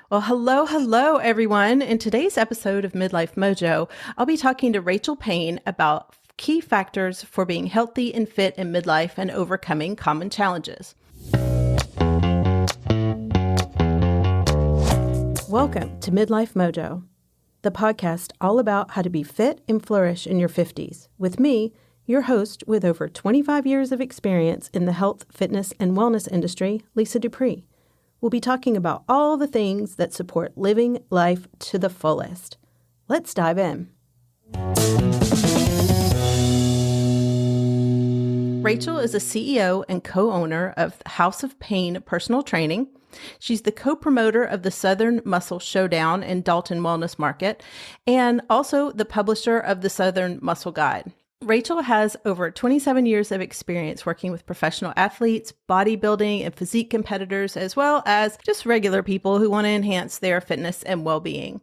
Well, hello, everyone. In today's episode of Midlife Mojo, I'll be talking to Rachel Payne about key factors for being healthy and fit in midlife and overcoming common challenges. Welcome to Midlife Mojo, the podcast all about how to be fit and flourish in your 50s, with me, your host with over 25 years of experience in the health, fitness, and wellness industry, Lisa DuPree. We'll be talking about all the things that support living life to the fullest. Let's dive in. Rachel is a CEO and co-owner of House of Payne Personal Training. She's the co-promoter of the Southern Muscle Showdown in Dalton Wellness Market and also the publisher of the Southern Muscle Guide. Rachel has over 27 years of experience working with professional athletes, bodybuilding, and physique competitors, as well as just regular people who want to enhance their fitness and well-being.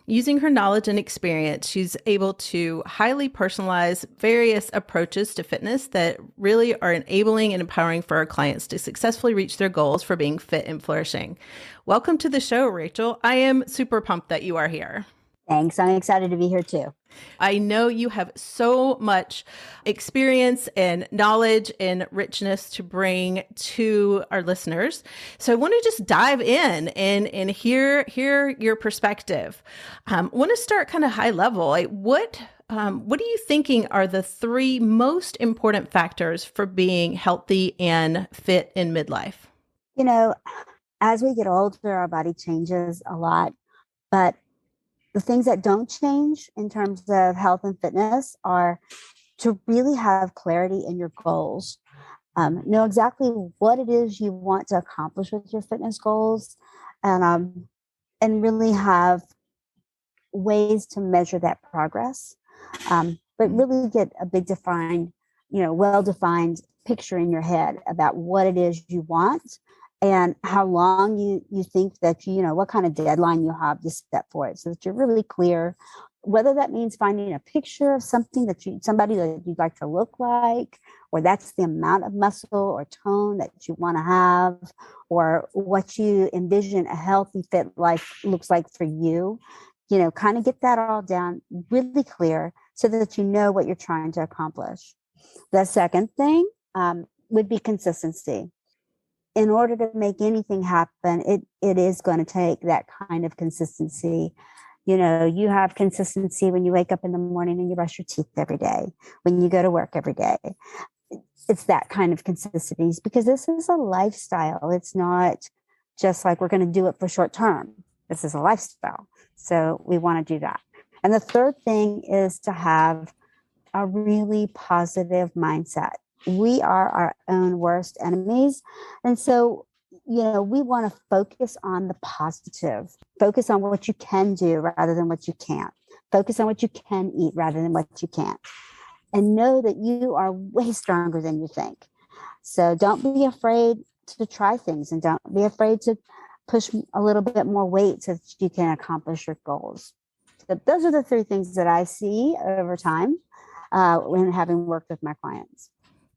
Using her knowledge and experience, she's able to highly personalize various approaches to fitness that really are enabling and empowering for our clients to successfully reach their goals for being fit and flourishing. Welcome to the show, Rachel. I am super pumped that you are here. Thanks. I'm excited to be here too. I know you have so much experience and knowledge and richness to bring to our listeners. So I want to just dive in and hear your perspective. I want to start kind of high level. Like what are you thinking are the three most important factors for being healthy and fit in midlife? You know, as we get older, our body changes a lot, but the things that don't change in terms of health and fitness are to really have clarity in your goals. Know exactly what it is you want to accomplish with your fitness goals, and really have ways to measure that progress. But really get a big defined, well-defined picture in your head about what it is you want and how long you think that, what kind of deadline you have to set for it so that you're really clear, whether that means finding a picture of somebody that you'd like to look like, or that's the amount of muscle or tone that you want to have, or what you envision a healthy, fit life looks like for you. Kind of get that all down really clear so that you know what you're trying to accomplish. The second thing would be consistency. In order to make anything happen, it is going to take that kind of consistency. You have consistency when you wake up in the morning and you brush your teeth every day, when you go to work every day. It's that kind of consistency because this is a lifestyle. It's not just like we're going to do it for short term. This is a lifestyle. So we want to do that. And the third thing is to have a really positive mindset. We are our own worst enemies. And so, we want to focus on the positive, focus on what you can do rather than what you can't, focus on what you can eat rather than what you can't, and know that you are way stronger than you think. So don't be afraid to try things and don't be afraid to push a little bit more weight so that you can accomplish your goals. So those are the three things that I see over time when having worked with my clients.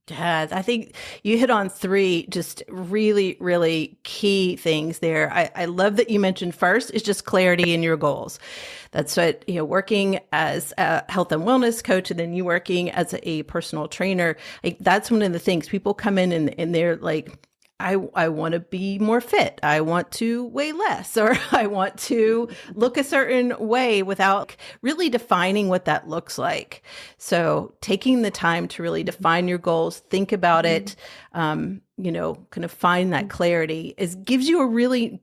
Yeah, I think you hit on three just really, really key things there. I love that you mentioned first is just clarity in your goals. That's what, working as a health and wellness coach and then you working as a personal trainer, like that's one of the things people come in and they're like, I want to be more fit. I want to weigh less, or I want to look a certain way without really defining what that looks like. So taking the time to really define your goals, think about it, kind of find that clarity gives you a really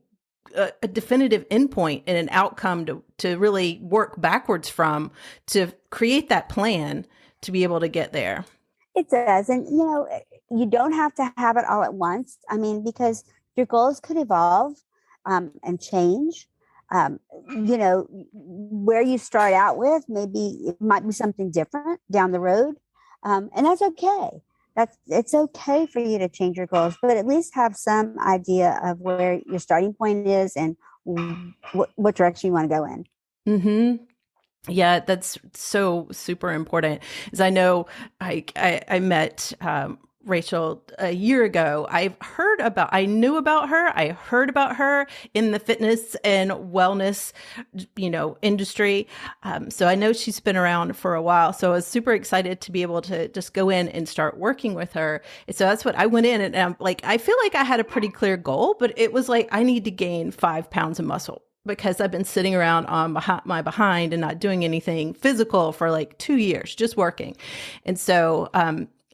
a definitive endpoint and an outcome to really work backwards from to create that plan to be able to get there. It does. And, you don't have to have it all at once. I mean, because your goals could evolve and change. Where you start out with, maybe it might be something different down the road. And that's okay. It's okay for you to change your goals, but at least have some idea of where your starting point is and what direction you want to go in. Mm-hmm. Yeah, that's so super important. As I know, I met Rachel, a year ago, I knew about her. I heard about her in the fitness and wellness, industry. So I know she's been around for a while. So I was super excited to be able to just go in and start working with her. And so that's what I went in, and I'm like, I feel like I had a pretty clear goal, but it was like, I need to gain 5 pounds of muscle because I've been sitting around on my behind and not doing anything physical for like 2 years, just working. And so,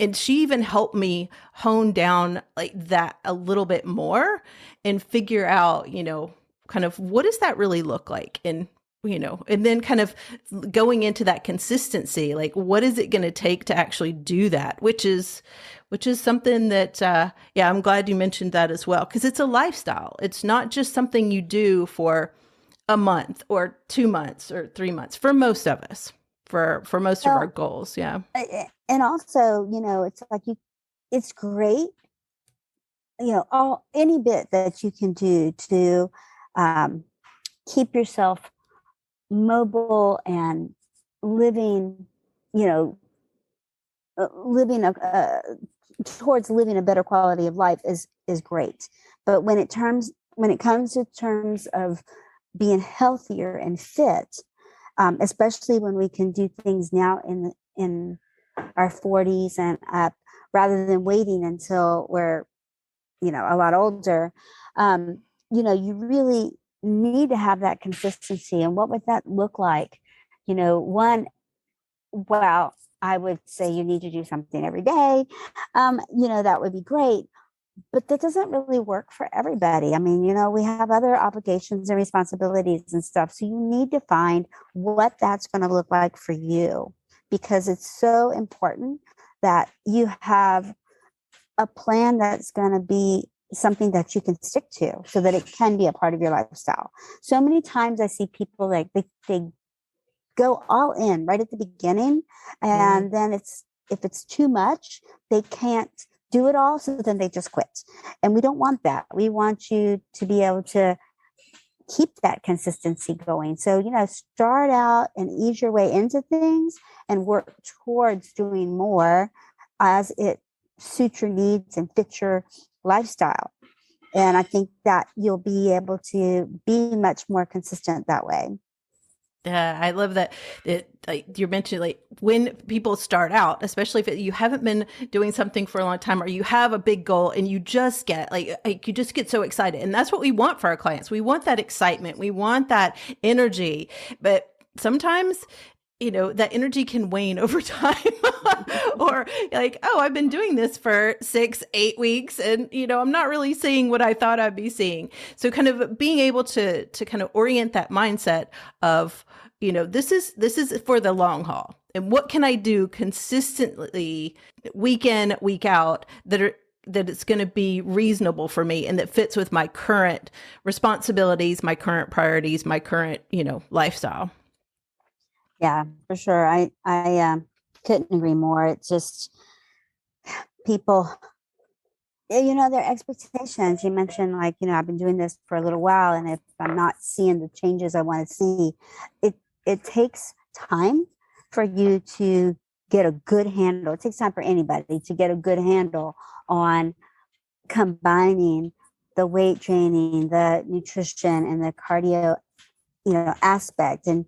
and she even helped me hone down like that a little bit more and figure out, kind of what does that really look like? And then kind of going into that consistency, like what is it going to take to actually do that? Which is something that, yeah, I'm glad you mentioned that as well, because it's a lifestyle. It's not just something you do for a month or 2 months or 3 months for most of us, for most of our Well, goals. Yeah. and also, it's like it's great, all any bit that you can do to um, keep yourself mobile and living, you know, living towards living a better quality of life is great. But when it comes to terms of being healthier and fit, especially when we can do things now in our 40s and up, rather than waiting until we're a lot older, you really need to have that consistency. And what would that look like? One, well, I would say you need to do something every day. That would be great, but that doesn't really work for everybody. I mean, we have other obligations and responsibilities and stuff. So you need to find what that's going to look like for you, because it's so important that you have a plan that's going to be something that you can stick to so that it can be a part of your lifestyle. So many times I see people like they go all in right at the beginning, and then if it's too much, they can't do it all, so then they just quit. And we don't want that. We want you to be able to keep that consistency going. So, start out and ease your way into things and work towards doing more as it suits your needs and fits your lifestyle. And I think that you'll be able to be much more consistent that way. Yeah, I love that. Like you're mentioning, like when people start out, especially if you haven't been doing something for a long time, or you have a big goal and you just get like you just get so excited, and that's what we want for our clients. We want that excitement, we want that energy, but sometimes that energy can wane over time. Or like, oh, I've been doing this for 6, 8 weeks, and I'm not really seeing what I thought I'd be seeing. So kind of being able to kind of orient that mindset of, this is for the long haul. And what can I do consistently week in, week out that it's going to be reasonable for me and that fits with my current responsibilities, my current priorities, my current, lifestyle. Yeah, for sure. I couldn't agree more. It's just people, their expectations. You mentioned, like, I've been doing this for a little while, and if I'm not seeing the changes I want to see, it takes time for you to get a good handle. It takes time for anybody to get a good handle on combining the weight training, the nutrition, and the cardio aspect, and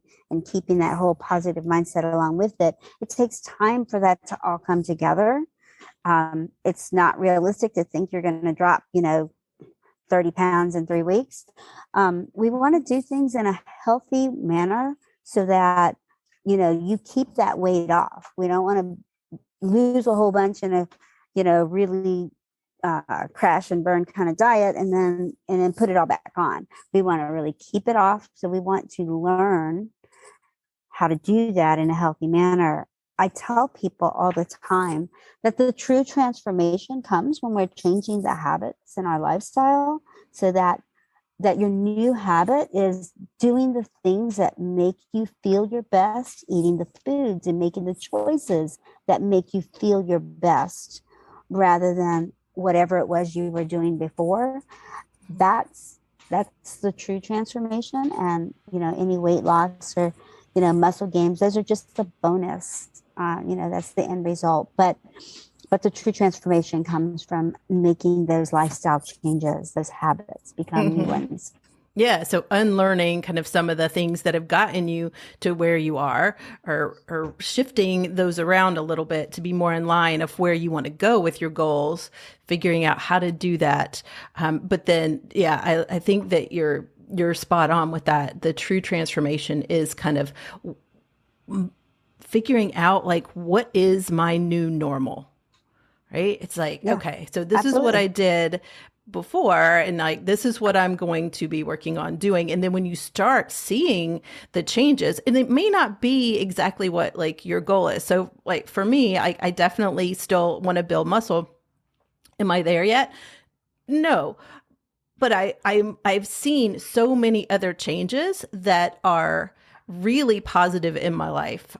keeping that whole positive mindset along with it. It takes time for that to all come together. It's not realistic to think you're going to drop 30 pounds in 3 weeks. We want to do things in a healthy manner so that you keep that weight off. We don't want to lose a whole bunch in a really crash and burn kind of diet and then put it all back on. We want to really keep it off. So we want to learn how to do that in a healthy manner. I tell people all the time that the true transformation comes when we're changing the habits in our lifestyle, so that your new habit is doing the things that make you feel your best, eating the foods and making the choices that make you feel your best, rather than whatever it was you were doing before. That's the true transformation. And any weight loss or muscle gains, those are just the bonus. That's the end result. But But the true transformation comes from making those lifestyle changes, those habits become new Hmm. ones. Yeah, so unlearning kind of some of the things that have gotten you to where you are, or shifting those around a little bit to be more in line of where you want to go with your goals, figuring out how to do that. But then, yeah, I think that you're spot on with that. The true transformation is kind of figuring out like what is my new normal, right? It's like, Yeah, okay, so this is what absolutely. I did before, and like this is what I'm going to be working on doing. And then when you start seeing the changes, and it may not be exactly what like your goal is. So like for me, I definitely still want to build muscle. Am I there yet? No, but I've seen so many other changes that are really positive in my life.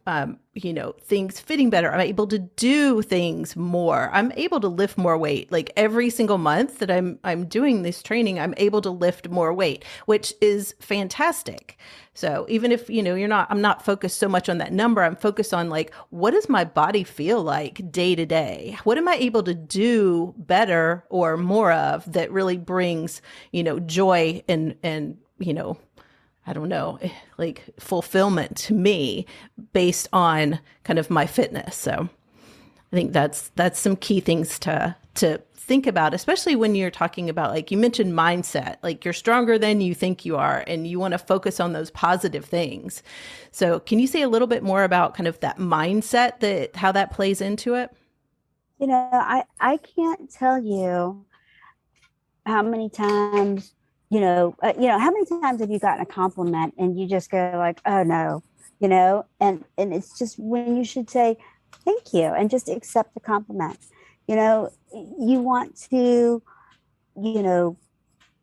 Things fitting better. I'm able to do things more. I'm able to lift more weight. Like every single month that I'm doing this training, I'm able to lift more weight, which is fantastic. So even if, I'm not focused so much on that number. I'm focused on like, what does my body feel like day to day? What am I able to do better or more of that really brings, joy and, I don't know, like fulfillment to me based on kind of my fitness. So I think that's some key things to think about, especially when you're talking about, like you mentioned, mindset. Like you're stronger than you think you are, and you want to focus on those positive things. So can you say a little bit more about kind of that mindset, that how that plays into it? I can't tell you how many times, how many times have you gotten a compliment and you just go like, oh no, and it's just when you should say thank you and just accept the compliment. You want to, you know,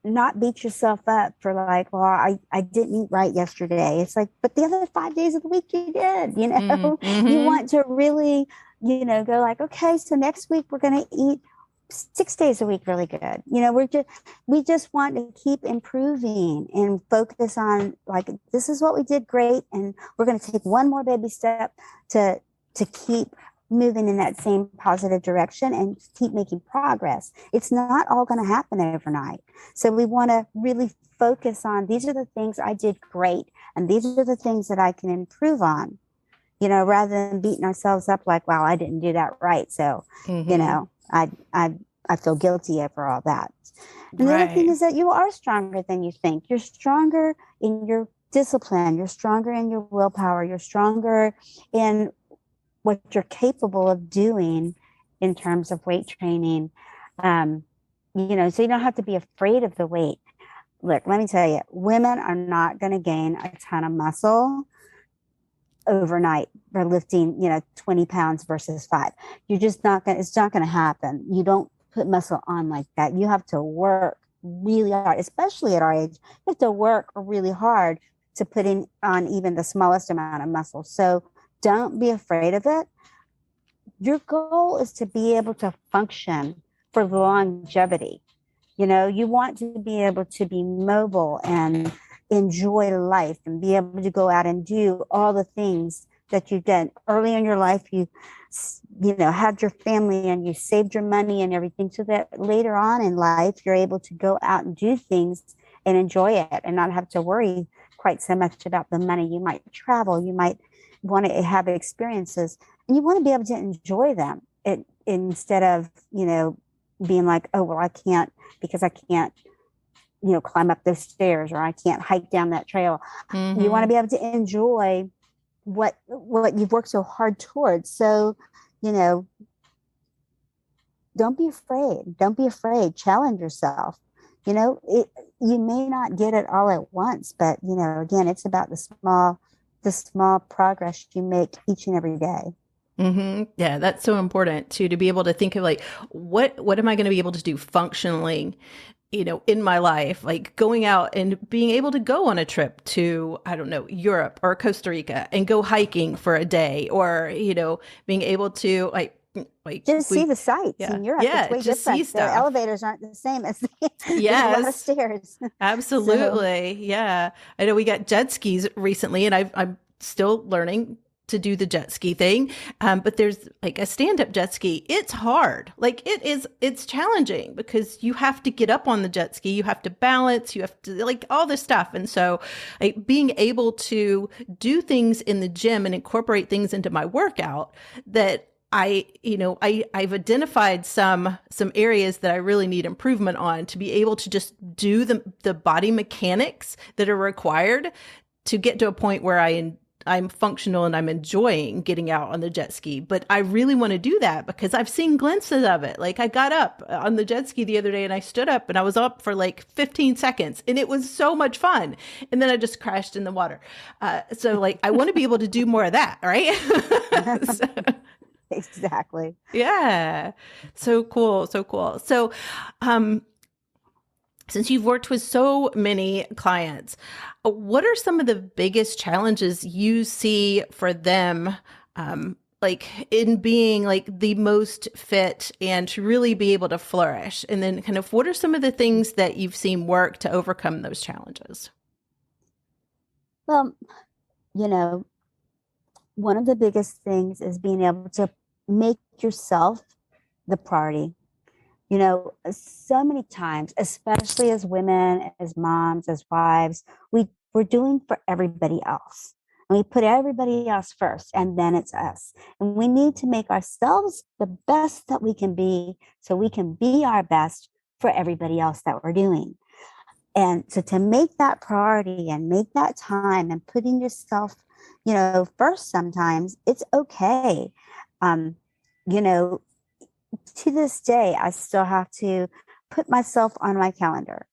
not beat yourself up for like, well, I didn't eat right yesterday. It's like, but the other 5 days of the week you did, you Mm-hmm. want to really, go like, okay, so next week we're going to eat 6 days a week really good. We just want to keep improving and focus on like, this is what we did great. And we're going to take one more baby step to, to keep moving in that same positive direction and keep making progress. It's not all going to happen overnight. So we want to really focus on these are the things I did great and these are the things that I can improve on, rather than beating ourselves up like, wow, I didn't do that right. So, you Mm-hmm. know, I feel guilty over all that. And the other thing Right. is that you are stronger than you think. You're stronger in your discipline. You're stronger in your willpower. You're stronger in what you're capable of doing in terms of weight training. Um, so you don't have to be afraid of the weight. Look, let me tell you, women are not going to gain a ton of muscle overnight for lifting, 20 pounds versus 5. You're just not going to, it's not going to happen. You don't put muscle on like that. You have to work really hard, especially at our age. You have to work really hard to put in on even the smallest amount of muscle. So don't be afraid of it. Your goal is to be able to function for longevity. You want to be able to be mobile and enjoy life and be able to go out and do all the things that you've done early in your life. You had your family and you saved your money and everything so that later on in life you're able to go out and do things and enjoy it and not have to worry quite so much about the money. You might travel, you might want to have experiences, and you want to be able to enjoy them instead of being like, oh well, I can't because I can't climb up those stairs or I can't hike down that trail. You want to Mm-hmm. be able to enjoy what you've worked so hard towards. So, you know, don't be afraid. Don't be afraid. Challenge yourself. You may not get it all at once, but again, it's about the small progress you make each and every day. Mm-hmm. Yeah, that's so important too, to be able to think of like, what am I going to be able to do functionally, in my life, like going out and being able to go on a trip to, I don't know, Europe or Costa Rica and go hiking for a day, or, being able to like Just see we, the sights yeah, in Europe. It's yeah, way just see different. The stuff. elevators aren't the same as there's a lot of Yes, stairs. So absolutely. Yeah. I know we got jet skis recently, and I'm still learning to do the jet ski thing. But there's like a stand-up jet ski. It's hard. Like it's challenging because you have to get up on the jet ski. You have to balance, you have to like all this stuff. And so like being able to do things in the gym and incorporate things into my workout that I've identified some areas that I really need improvement on to be able to just do the body mechanics that are required to get to a point where I'm functional and I'm enjoying getting out on the jet ski. But I really want to do that because I've seen glimpses of it. Like I got up on the jet ski the other day and I stood up and I was up for like 15 seconds and it was so much fun. And then I just crashed in the water. So like, I want to be able to do more of that. Right. So, Exactly. yeah. So cool. So cool. So, since you've worked with so many clients, what are some of the biggest challenges you see for them, like in being like the most fit and to really be able to flourish? And then kind of what are some of the things that you've seen work to overcome those challenges? Well, you know, one of the biggest things is being able to make yourself the priority. You know, so many times, especially as women, as moms, as wives, we're doing for everybody else. And we put everybody else first, and then it's us. And we need to make ourselves the best that we can be so we can be our best for everybody else that we're doing. And so to make that priority and make that time and putting yourself, first sometimes it's okay. You know, to this day, I still have to put myself on my calendar.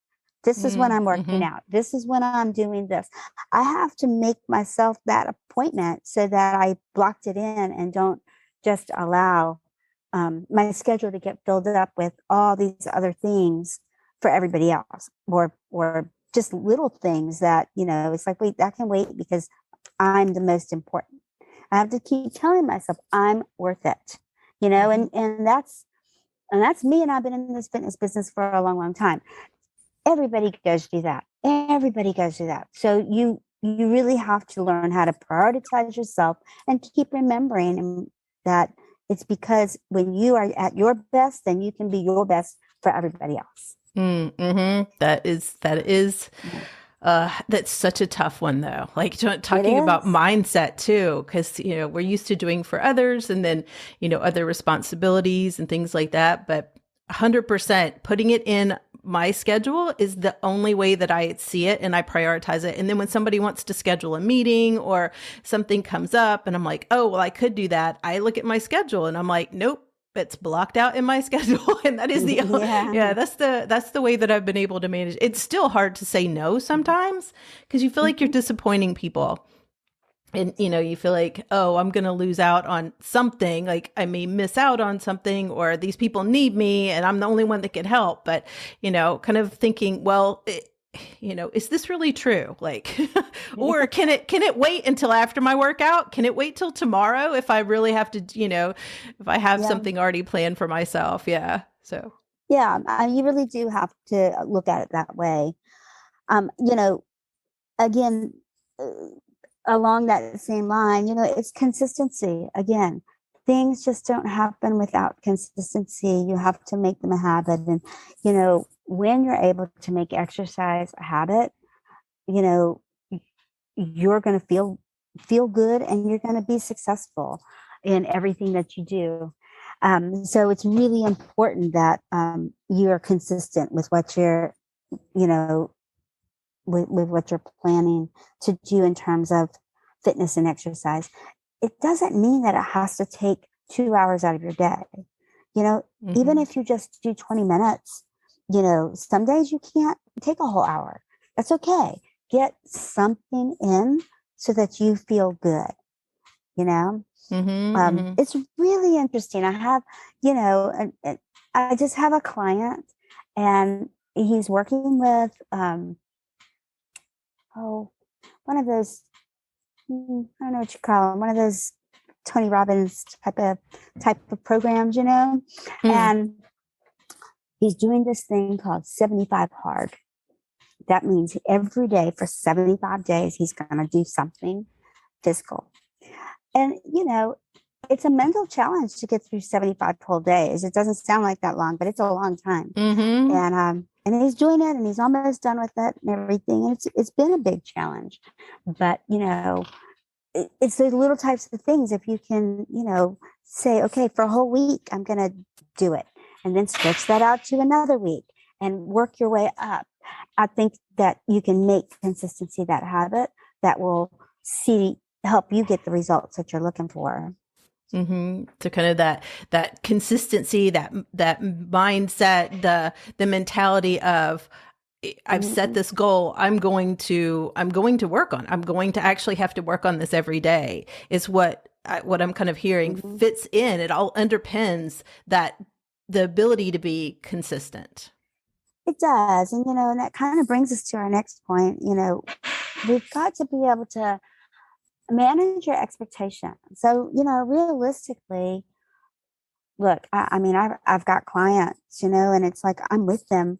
This is when I'm working out. This is when I'm doing this. I have to make myself that appointment so that I blocked it in and don't just allow my schedule to get filled up with all these other things for everybody else, or just little things that, it's like, wait, that can wait because I'm the most important. I have to keep telling myself I'm worth it, and that's me. And I've been in this fitness business for a long, long time. Everybody goes through that. Everybody goes through that. So you really have to learn how to prioritize yourself and keep remembering that it's because when you are at your best, then you can be your best for everybody else. Mm-hmm. That's such a tough one though. Like talking about mindset too, because, we're used to doing for others and then, other responsibilities and things like that. But 100% putting it in my schedule is the only way that I see it and I prioritize it. And then when somebody wants to schedule a meeting or something comes up and I'm like, oh, well, I could do that. I look at my schedule and I'm like, nope. It's blocked out in my schedule. And that is that's the way that I've been able to manage. It's still hard to say no sometimes because you feel like you're disappointing people. And, you feel like, oh, I'm going to lose out on something. Like I may miss out on something or these people need me and I'm the only one that can help. But, kind of thinking, well, is this really true? Like, or can it wait until after my workout? Can it wait till tomorrow if I really have to, if I have something already planned for myself? Yeah. So. Yeah, you really do have to look at it that way. Again, along that same line, it's consistency. Again, things just don't happen without consistency. You have to make them a habit. And, when you're able to make exercise a habit, you're going to feel good and you're going to be successful in everything that you do. So it's really important that you are consistent with what you're, with what you're planning to do in terms of fitness and exercise. It doesn't mean that it has to take 2 hours out of your day. Even if you just do 20 minutes, some days you can't take a whole hour. That's okay. Get something in so that you feel good, It's really interesting. I have, I just have a client and he's working with, one of those, I don't know what you call them, one of those Tony Robbins type of programs, and he's doing this thing called 75 hard. That means every day for 75 days, he's going to do something physical. And, it's a mental challenge to get through 75 whole days. It doesn't sound like that long, but it's a long time. Mm-hmm. And he's doing it and he's almost done with it and everything. And it's been a big challenge. But, it's those little types of things. If you can, say, okay, for a whole week, I'm going to do it, and then stretch that out to another week and work your way up. I think that you can make consistency that habit that will help you get the results that you're looking for. Mm-hmm. So kind of that consistency, that mindset, the mentality of I've set Mhm. this goal. I'm going to work on. I'm going to actually have to work on this every day. Is what I'm kind of hearing Mhm. fits in. It all underpins that the ability to be consistent. It does. And that kind of brings us to our next point. We've got to be able to manage your expectations. So, realistically, look, I mean, I've got clients, and it's like I'm with them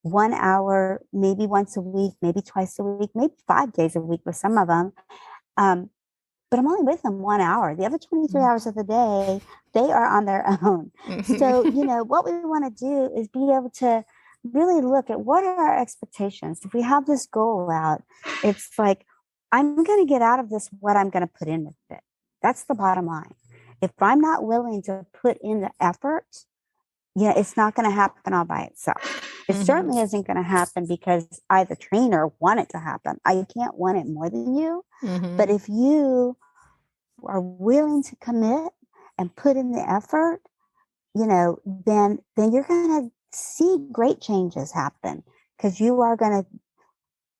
1 hour, maybe once a week, maybe twice a week, maybe 5 days a week with some of them. Um, but I'm only with them 1 hour. The other 23 hours of the day, they are on their own. So, what we want to do is be able to really look at what are our expectations. If we have this goal out, it's like, I'm going to get out of this what I'm going to put in with it. That's the bottom line. If I'm not willing to put in the effort, it's not going to happen all by itself. It Mm-hmm. certainly isn't going to happen because I, the trainer, want it to happen. I can't want it more than you. But Mm-hmm. if you are willing to commit and put in the effort, then you're going to see great changes happen because you are going to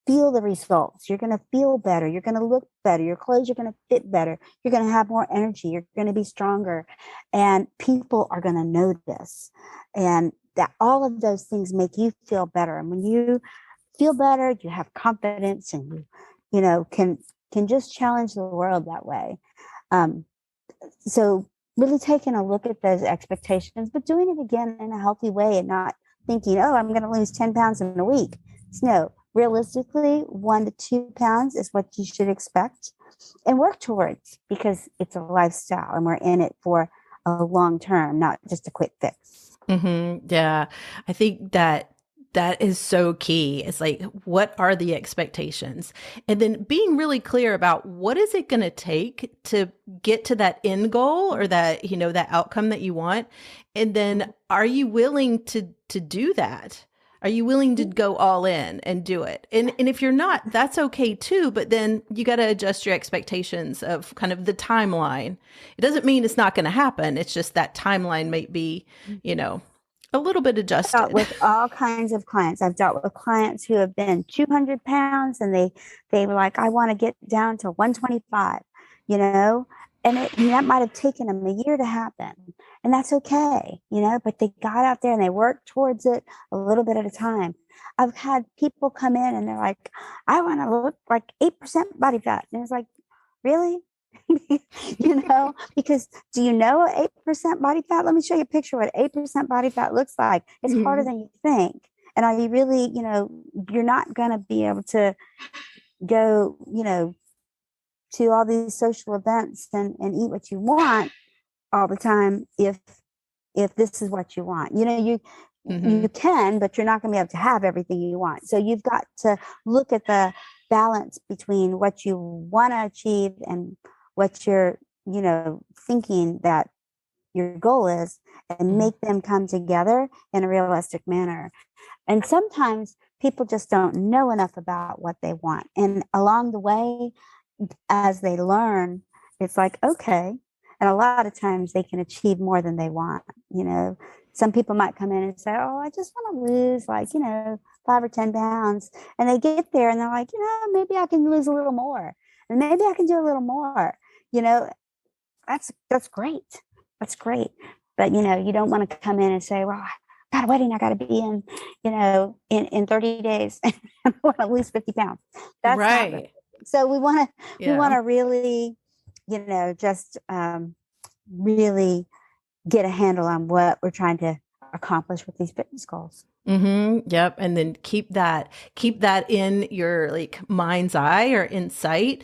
feel the results. You're going to feel better. You're going to look better. Your clothes are going to fit better. You're going to have more energy. You're going to be stronger. And people are going to notice. And that all of those things make you feel better. And when you feel better, you have confidence and can just challenge the world that way. Um, so really taking a look at those expectations, but doing it again in a healthy way and not thinking, oh, I'm going to lose 10 pounds in a week. No, realistically, 1 to 2 pounds is what you should expect and work towards because it's a lifestyle and we're in it for a long term, not just a quick fix. Mm-hmm. Yeah. I think that is so key. It's like, what are the expectations? And then being really clear about what is it going to take to get to that end goal or that, that outcome that you want. And then are you willing to do that? Are you willing to go all in and do it? And if you're not, that's okay too, but then you got to adjust your expectations of kind of the timeline. It doesn't mean it's not going to happen. It's just that timeline might be, you know, a little bit Dealt adjusted. with all kinds of clients. I've dealt with clients who have been 200 pounds and they were like, I want to get down to 125, you know, and that might have taken them a year to happen. And that's okay, but they got out there and they worked towards it a little bit at a time. I've had people come in and they're like, I want to look like 8% body fat. And it's like, really? Because do you know 8% body fat? Let me show you a picture of what 8% body fat looks like. It's harder Mhm. than you think. And are you really, you're not going to be able to go, to all these social events and eat what you want all the time if this is what you want. You Mhm. can, but you're not going to be able to have everything you want. So you've got to look at the balance between what you want to achieve and what you're, thinking that your goal is and Mhm. make them come together in a realistic manner. And sometimes people just don't know enough about what they want. And along the way, as they learn, it's like, okay. And a lot of times they can achieve more than they want. Some people might come in and say, oh, I just want to lose like, 5 or 10 pounds. And they get there and they're like, maybe I can lose a little more. And maybe I can do a little more. You know, that's great. That's great. But you don't want to come in and say, well, I got a wedding I got to be in, in 30 days. I want to lose 50 pounds. That's not Right. realistic. So we want Yeah. to really, just really get a handle on what we're trying to accomplish with these fitness goals. Yep. And then keep that in your like mind's eye or in sight.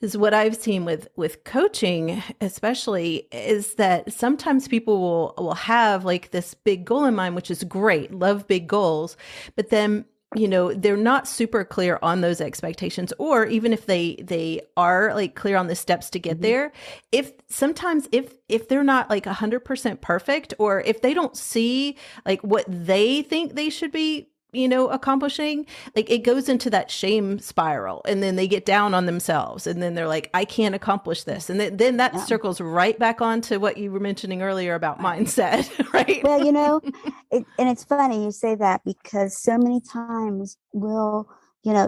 is what I've seen with coaching, especially, is that sometimes people will have like this big goal in mind, which is great, love big goals, but then they're not super clear on those expectations, or even if they are like clear on the steps to get there, if sometimes if they're not like 100% perfect, or if they don't see like what they think they should be accomplishing, like it goes into that shame spiral, and then they get down on themselves, and then they're like, I can't accomplish this. And then that Yeah. circles right back on to what you were mentioning earlier about mindset, right? Well, and it's funny you say that, because so many times we'll,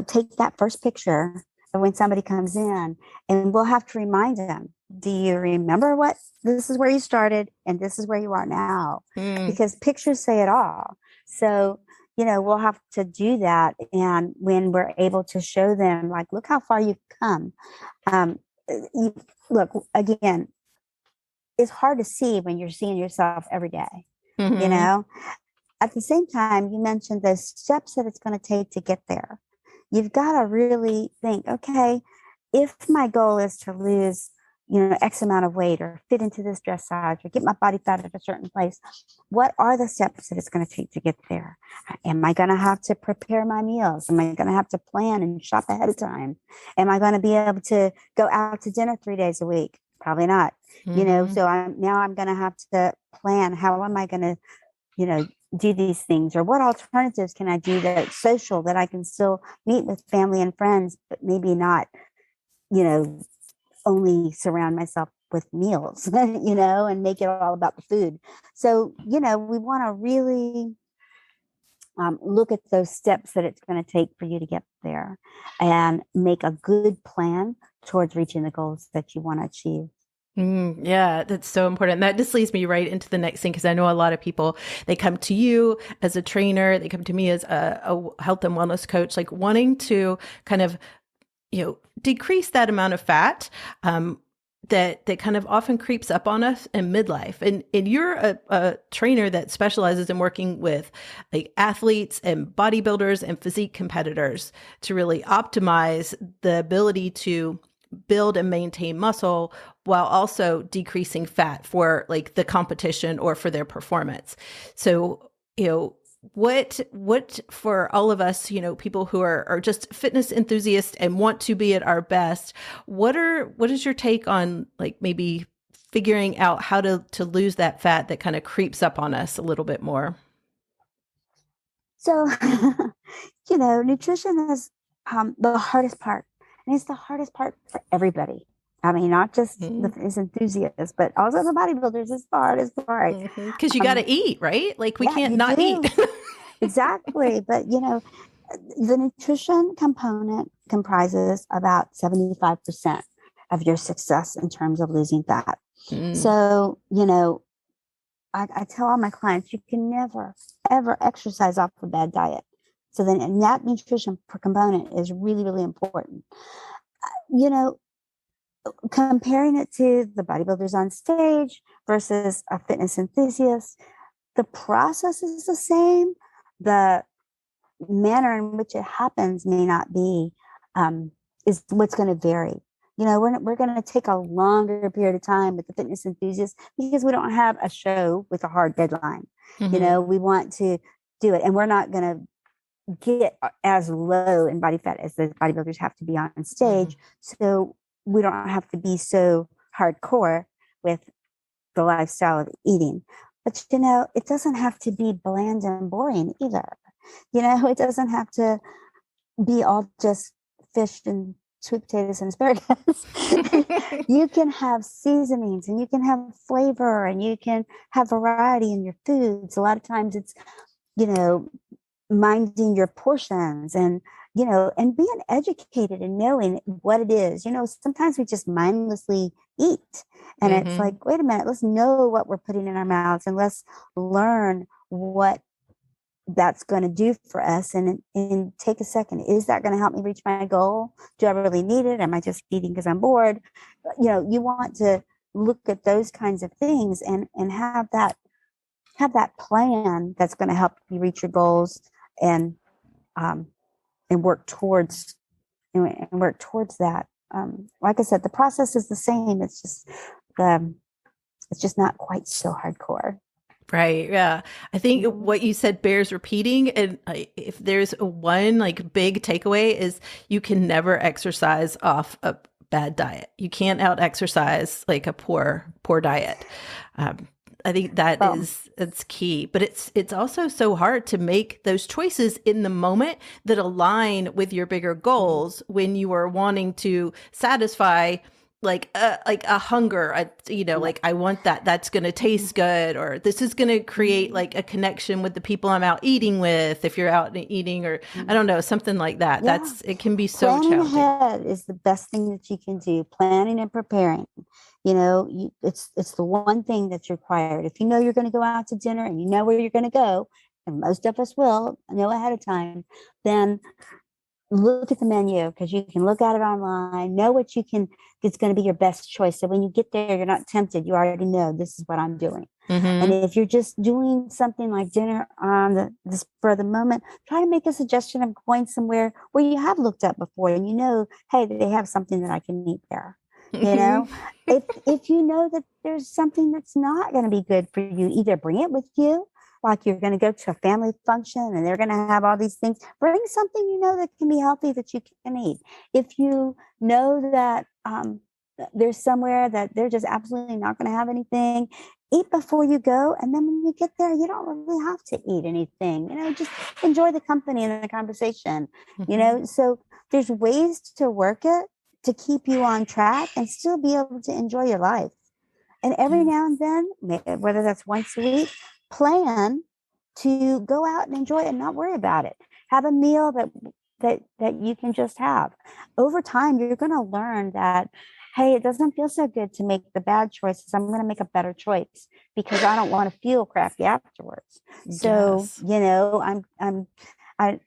take that first picture of when somebody comes in, and we'll have to remind them, do you remember what this is where you started and this is where you are now? Mm. Because pictures say it all. So, we'll have to do that. And when we're able to show them, like, look how far you've come. Um, Look, again, it's hard to see when you're seeing yourself every day, you Mm-hmm. know? At the same time, you mentioned the steps that it's going to take to get there. You've got to really think, okay, if my goal is to lose, X amount of weight, or fit into this dress size, or get my body fat at a certain place, what are the steps that it's going to take to get there? Am I going to have to prepare my meals? Am I going to have to plan and shop ahead of time? Am I going to be able to go out to dinner 3 days a week? Probably not. Mm-hmm. So I'm going to have to plan, how am I going to, you know, do these things, or what alternatives can I do that's social, that I can still meet with family and friends, but maybe not, you know, only surround myself with meals, and make it all about the food. So, we want to really look at those steps that it's going to take for you to get there, and make a good plan towards reaching the goals that you want to achieve. Yeah, that's so important. That just leads me right into the next thing, because I know a lot of people, they come to you as a trainer, they come to me as a health and wellness coach, like wanting to kind of, decrease that amount of fat that kind of often creeps up on us in midlife. And you're a trainer that specializes in working with like athletes and bodybuilders and physique competitors to really optimize the ability to build and maintain muscle while also decreasing fat for like the competition or for their performance. So, what for all of us, people who are just fitness enthusiasts and want to be at our best, what is your take on like maybe figuring out how to lose that fat that kind of creeps up on us a little bit more? So, nutrition is the hardest part. And it's the hardest part for everybody. I mean, not just the fitness enthusiasts, but also the bodybuilders. It's the hardest part. Because you got to eat, right? Like we Yeah, can't you not eat. do. Exactly. But, the nutrition component comprises about 75% of your success in terms of losing fat. Mm, So, I tell all my clients, you can never, ever exercise off a bad diet. So then, and that nutrition component is really, really important. You know, Comparing it to the bodybuilders on stage versus a fitness enthusiast, the process is the same. The manner in which it happens may not be, is what's going to vary. We're going to take a longer period of time with the fitness enthusiast, because we don't have a show with a hard deadline. hmm We want to do it, and we're not going to get as low in body fat as the bodybuilders have to be on hmm stage. So we don't have to be so hardcore with the lifestyle of eating. But it doesn't have to be bland and boring either. It doesn't have to be all just fish and sweet potatoes and asparagus. You can have seasonings, and you can have flavor, and you can have variety in your foods. A lot of times it's, you know, minding your portions, and being educated and knowing what it is. Sometimes we just mindlessly eat, and it's hmm like, wait a minute, let's know what we're putting in our mouths, and let's learn what that's going to do for us, and take a second. Is that going to help me reach my goal? Do I really need it? Am I just eating because I'm bored? You want to look at those kinds of things, and have that plan that's going to help you reach your goals, and um and work towards that. like I said, the process is the same. The, it's just not quite so hardcore. Right. Yeah. I think Mhm. what you said bears repeating. And if there's a one like big takeaway is you can never exercise off a bad diet. You can't out exercise like a poor diet. Um, I think that Well, is it's key, but it's also so hard to make those choices in the moment that align with your bigger mhm. goals when you are wanting to satisfy like a hunger, Yeah. like I want that's going to Mhm. taste good, or this is going to create Mhm. like a connection with the people I'm out eating with, if you're out eating, or I Mhm. don't know, something like that. Yeah. That's it can be so Planning challenging. ahead is the best thing that you can do. Planning and preparing. It's the one thing that's required. If you know you're going to go out to dinner and you know where you're going to go, and most of us will know ahead of time, then look at the menu because you can look at it online, know what you can, it's going to be your best choice. So when you get there, you're not tempted. You already know this is what I'm doing. And Mm-hmm. if you're just doing something like dinner on the spur of the moment, try to make a suggestion of going somewhere where you have looked up before and you know, hey, they have something that I can eat there. You know, if you know that there's something that's not going to be good for you, either bring it with you, like you're going to go to a family function and they're going to have all these things. Bring something you know that can be healthy that you can eat. If you know that there's somewhere that they're just absolutely not going to have anything, eat before you go. And then when you get there, you don't really have to eat anything. Just enjoy the company and the conversation. Mm-hmm. So there's ways to work it to keep you on track and still be able to enjoy your life. And every Yeah. now and then, whether that's once a week, plan to go out and enjoy it and not worry about it. Have a meal that you can just have. Over time, you're going to learn that, hey, it doesn't feel so good to make the bad choices. I'm going to make a better choice because I don't want to feel crappy afterwards. So, Yes. I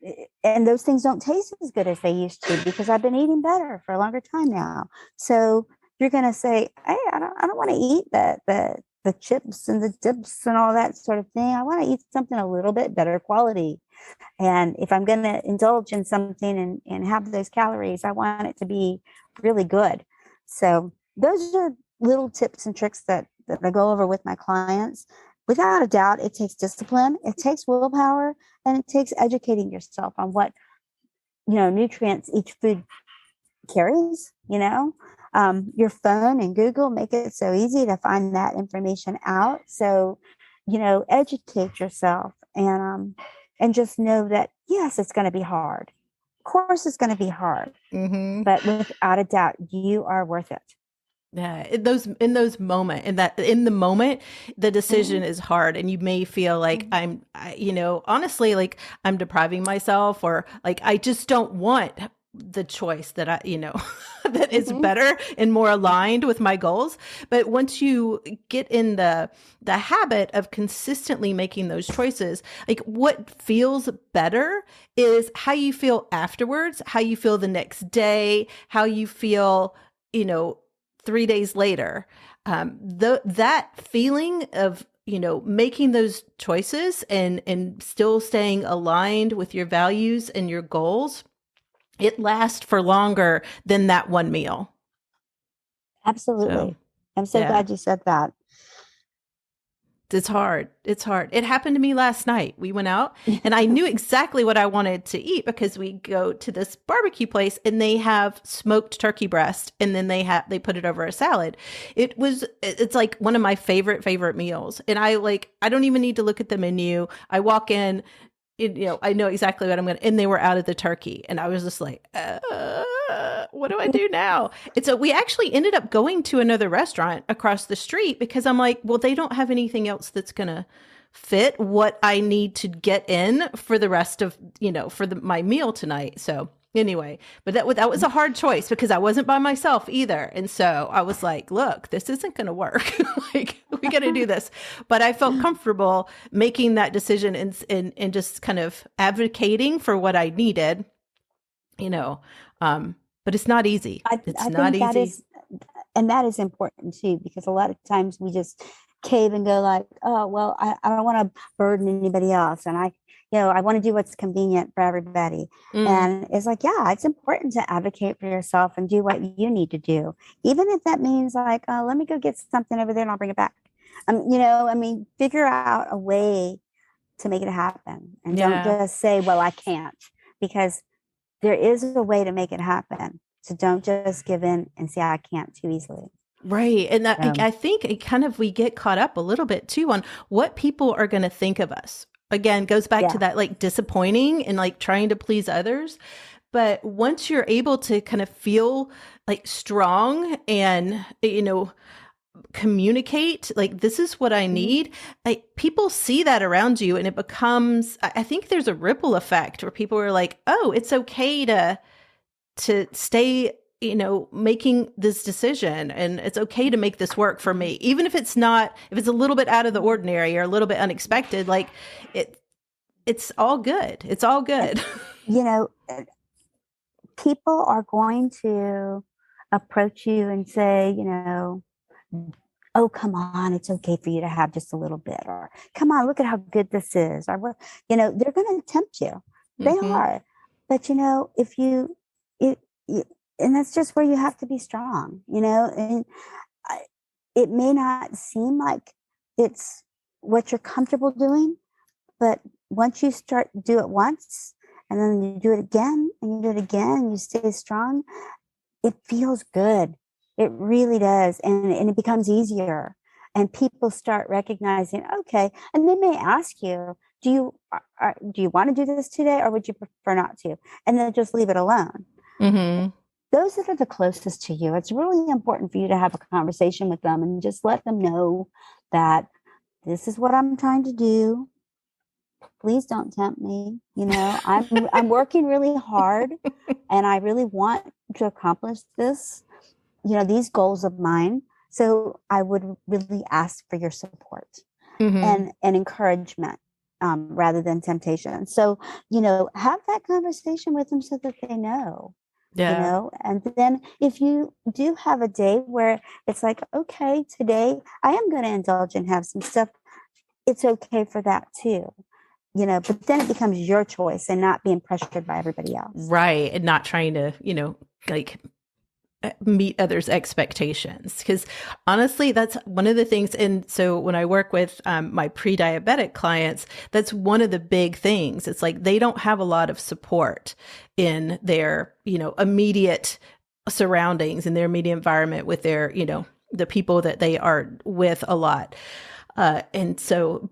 and those things don't taste as good as they used to because I've been eating better for a longer time now. So you're going to say, hey, I don't want to eat the chips and the dips and all that sort of thing. I want to eat something a little bit better quality. And if I'm going to indulge in something and have those calories, I want it to be really good. So those are little tips and tricks that I go over with my clients. Without a doubt, it takes discipline, it takes willpower, and it takes educating yourself on what nutrients each food carries. Your phone and Google make it so easy to find that information out. So, educate yourself and just know that yes, it's going to be hard. Of course, it's going to be hard, Mm-hmm. but without a doubt, you are worth it. Yeah, in the moment, the Mhm. decision is hard, and you may feel like Mhm. honestly, like I'm depriving myself, or like I just don't want the choice that that is Mhm. better and more aligned with my goals. But once you get in the habit of consistently making those choices, like what feels better is how you feel afterwards, how you feel the next day, how you feel, you know 3 days later. That feeling of making those choices and still staying aligned with your values and your goals, it lasts for longer than that one meal. So Absolutely. I'm so yeah. glad you said that. It's hard. It's hard. It happened to me last night. We went out and I knew exactly what I wanted to eat because we go to this barbecue place and they have smoked turkey breast and then they put it over a salad. It's like one of my favorite meals. And I don't even need to look at the menu. I walk in, I know exactly what I'm going to, and they were out of the turkey. And I was just like, what do I do now? And so we actually ended up going to another restaurant across the street because I'm like, well, they don't have anything else that's going to fit what I need to get in for the rest of, for my meal tonight. So anyway, but that was a hard choice because I wasn't by myself either. And so I was like, look, this isn't going to work. Like we got to do this. But I felt comfortable making that decision and just kind of advocating for what I needed, you know. But it's not easy. I, It's I not think that easy. is, and that is important too, because a lot of times we just cave and go like, oh, well, I don't want to burden anybody else. And I want to do what's convenient for everybody. Mm, And it's like, yeah, it's important to advocate for yourself and do what you need to do. Even if that means like, oh, let me go get something over there and I'll bring it back. I mean, figure out a way to make it happen and don't yeah. just say, well, I can't, because there is a way to make it happen. So don't just give in and say, I can't too easily. Right. And that, So, I think it kind of, we get caught up a little bit too on what people are going to think of us. Again, goes back to yeah. that like disappointing and like trying to please others. But once you're able to kind of feel like strong and, communicate, like, this is what I Mhm. need, like, people see that around you and it becomes, I think there's a ripple effect where people are like, oh, it's okay to stay, making this decision, and it's okay to make this work for me, even if it's not, if it's a little bit out of the ordinary or a little bit unexpected, like it's all good, it's all And, good. you know, people are going to approach you and say, oh, come on, it's okay for you to have just a little bit, or come on, look at how good this is, or what, they're going to tempt you. They Hmm. are. But, if you, and that's just where you have to be strong, and I, it may not seem like it's what you're comfortable doing, but once you start do it once and then you do it again and you do it again and you stay strong, it feels good. It really does. And it becomes easier. And people start recognizing, okay, and they may ask you, do you want to do this today or would you prefer not to? And then just leave it alone. Hmm. Those that are the closest to you, it's really important for you to have a conversation with them and just let them know that this is what I'm trying to do. Please don't tempt me. I'm working really hard and I really want to accomplish this, these goals of mine. So I would really ask for your support Hmm. and encouragement, rather than temptation. So, have that conversation with them so that they know, Yeah. and then if you do have a day where it's like, okay, today I am going to indulge and have some stuff, it's okay for that too, but then it becomes your choice and not being pressured by everybody else. Right. And not trying to, like meet others' expectations. Because honestly, that's one of the things. And so when I work with my pre diabetic clients, that's one of the big things. It's like they don't have a lot of support in their, immediate surroundings, in their immediate environment with their, the people that they are with a lot. And so,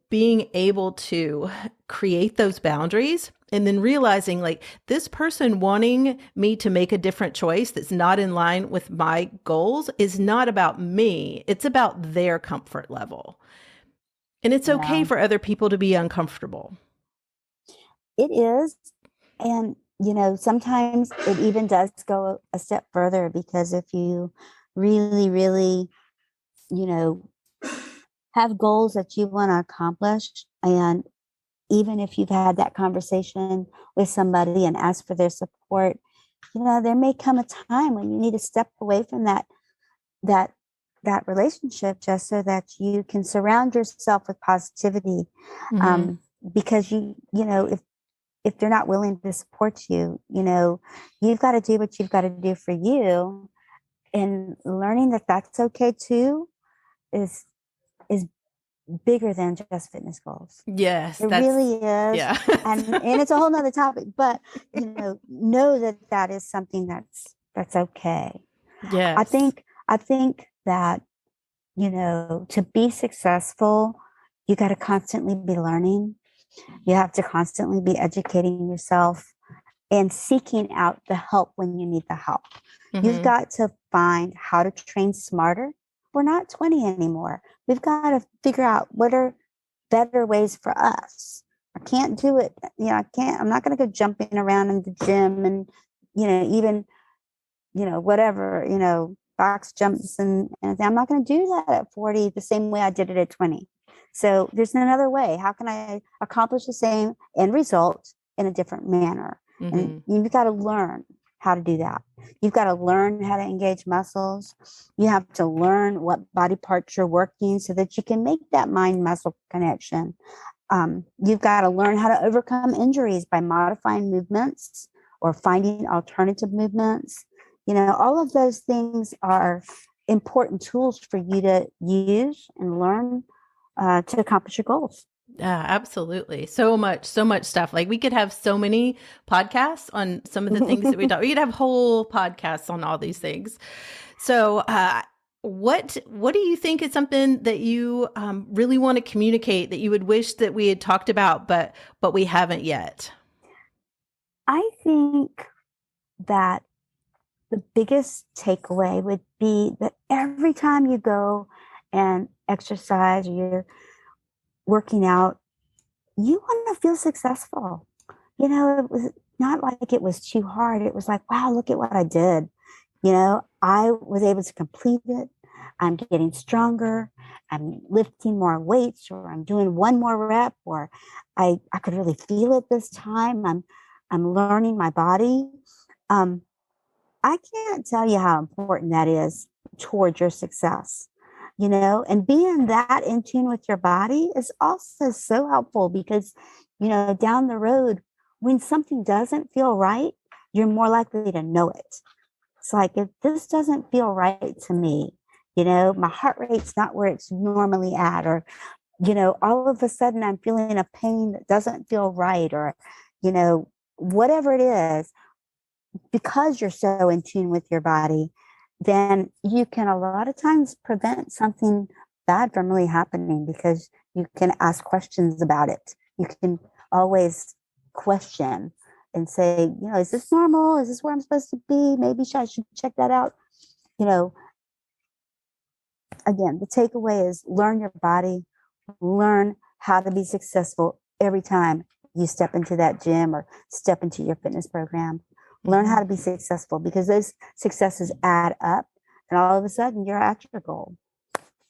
being able to create those boundaries and then realizing like this person wanting me to make a different choice that's not in line with my goals is not about me. It's about their comfort level. And it's okay Yeah, for other people to be uncomfortable. it is. And, sometimes it even does go a step further, because if you really, really, you know, have goals that you want to accomplish, and even if you've had that conversation with somebody and asked for their support, there may come a time when you need to step away from that that relationship, just so that you can surround yourself with positivity. Hmm. um, because if they're not willing to support you, you've got to do what you've got to do for you, and learning that that's okay too is is bigger than just fitness goals. Yes, It that's, really is. yeah. And it's a whole nother topic, but know that that is something that's okay. I Yes. think I think that, to be successful, you got to constantly be learning. You have to constantly be educating yourself and seeking out the help when you need the help. You've Hmm. got to find how to train smarter. We're not 20 anymore. We've got to figure out what are better ways for us. I can't do it. I'm not going to go jumping around in the gym and, even, whatever, box jumps and I'm not going to do that at 40 the same way I did it at 20. So there's another way. How can I accomplish the same end result in a different manner? And Hmm. you've got to learn how to do that. You've got to learn how to engage muscles. You have to learn what body parts you're working so that you can make that mind muscle connection. You've got to learn how to overcome injuries by modifying movements or finding alternative movements. All of those things are important tools for you to use and learn to accomplish your goals. Yeah, absolutely. So much stuff. Like we could have so many podcasts on some of the things that we talk. We could have whole podcasts on all these things. So, what do you think is something that you really want to communicate that you would wish that we had talked about, but we haven't yet? I think that the biggest takeaway would be that every time you go and exercise or you're working out, you want to feel successful. It was not like it was too hard. It was like, wow, look at what I did. I was able to complete it. I'm getting stronger. I'm lifting more weights, or I'm doing one more rep, or I could really feel it this time. I'm learning my body. I can't tell you how important that is towards your success. And being that in tune with your body is also so helpful because, down the road, when something doesn't feel right, you're more likely to know it. It's like, if this doesn't feel right to me, my heart rate's not where it's normally at, or, all of a sudden I'm feeling a pain that doesn't feel right, or, whatever it is, because you're so in tune with your body, then you can a lot of times prevent something bad from really happening because you can ask questions about it. You can always question and say, is this normal? Is this where I'm supposed to be? Maybe I should check that out. Again, the takeaway is learn your body, learn how to be successful every time you step into that gym or step into your fitness program. Learn how to be successful because those successes add up, and all of a sudden you're at your goal.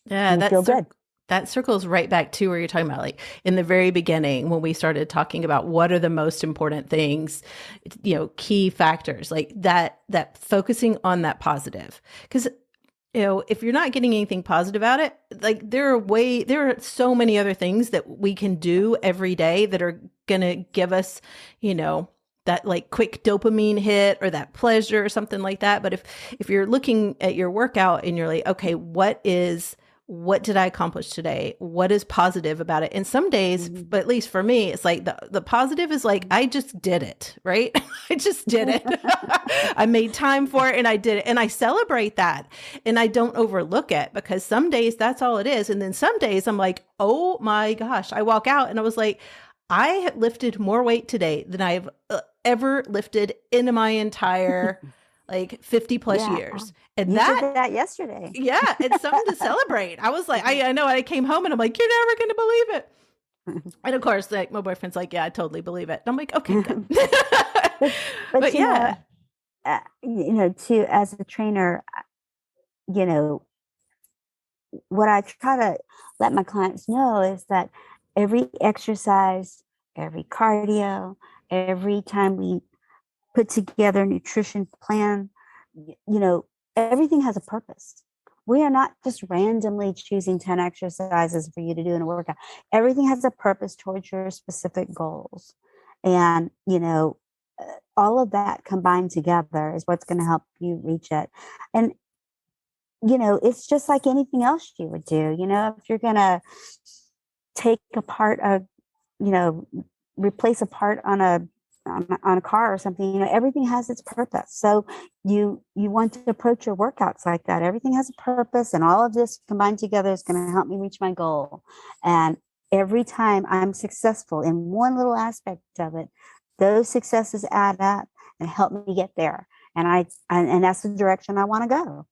Yeah, you feel good. That circles right back to where you're talking about, like in the very beginning when we started talking about what are the most important things, key factors, like that focusing on that positive. Because if you're not getting anything positive out of it, like there are so many other things that we can do every day that are gonna give us, that like quick dopamine hit or that pleasure or something like that. But if you're looking at your workout and you're like, okay, what did I accomplish today? What is positive about it? And some days, but at least for me, it's like the positive is like, I just did it, right? I just did it. I made time for it and I did it. And I celebrate that and I don't overlook it because some days that's all it is. And then some days I'm like, oh my gosh, I walk out and I was like, I have lifted more weight today than I've ever lifted in my entire 50 plus years. And you did that yesterday. Yeah, it's something to celebrate. I was like, I know I came home and I'm like, you're never going to believe it. And of course, like my boyfriend's like, yeah, I totally believe it. And I'm like, okay, good. but yeah. As a trainer, what I try to let my clients know is that every exercise, every cardio, every time we put together a nutrition plan, everything has a purpose. We are not just randomly choosing 10 exercises for you to do in a workout. Everything has a purpose towards your specific goals. And, all of that combined together is what's going to help you reach it. And, it's just like anything else you would do. If you're going to take apart replace a part on a car or something, everything has its purpose. So you want to approach your workouts like that. Everything has a purpose, and all of this combined together is going to help me reach my goal. And every time I'm successful in one little aspect of it, those successes add up and help me get there. And and that's the direction I want to go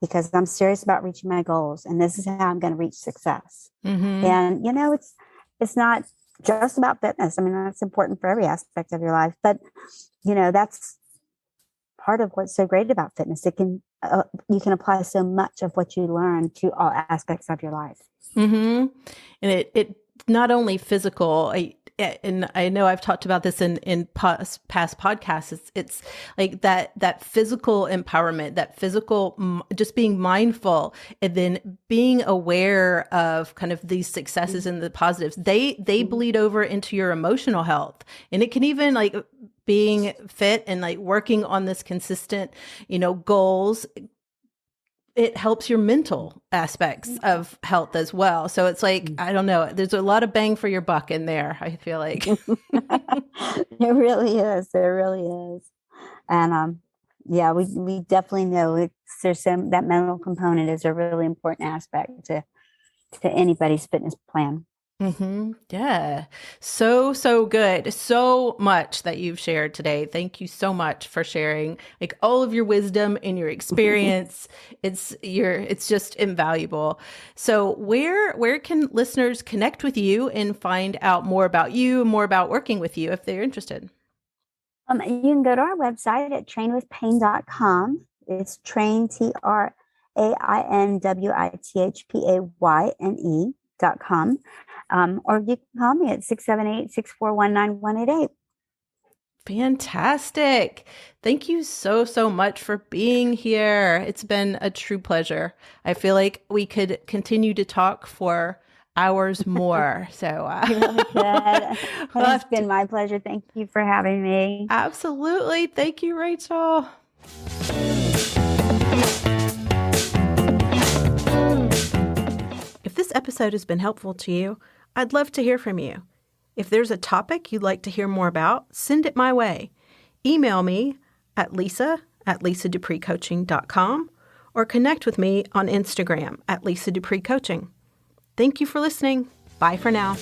because I'm serious about reaching my goals. And this is how I'm going to reach success. Mm-hmm. And, it's not just about fitness. I mean, that's important for every aspect of your life, but that's part of what's so great about fitness. It can, you can apply so much of what you learn to all aspects of your life. Mm-hmm. And it not only physical, and I know I've talked about this in past podcasts. It's like that physical empowerment, that physical, just being mindful, and then being aware of kind of these successes and the positives. They bleed over into your emotional health, and it can even like being fit and like working on this consistent, goals. It helps your mental aspects of health as well. So it's like, I don't know, there's a lot of bang for your buck in there, I feel like. It really is. It really is. And yeah, we definitely know that mental component is a really important aspect to anybody's fitness plan. Yeah. So good. So much that you've shared today. Thank you so much for sharing like all of your wisdom and your experience. It's just invaluable. So where can listeners connect with you and find out more about you, more about working with you if they're interested? You can go to our website at trainwithpayne.com. It's train, TrainWithPayne.com. Or you can call me at 678-641-9188. Fantastic. Thank you so much for being here. It's been a true pleasure. I feel like we could continue to talk for hours more. So really good. It's been my pleasure. Thank you for having me. Absolutely. Thank you, Rachel. If this episode has been helpful to you, I'd love to hear from you. If there's a topic you'd like to hear more about, send it my way. Email me at lisa@lisadupreecoaching.com or connect with me on Instagram at Lisa DuPree Coaching. Thank you for listening. Bye for now.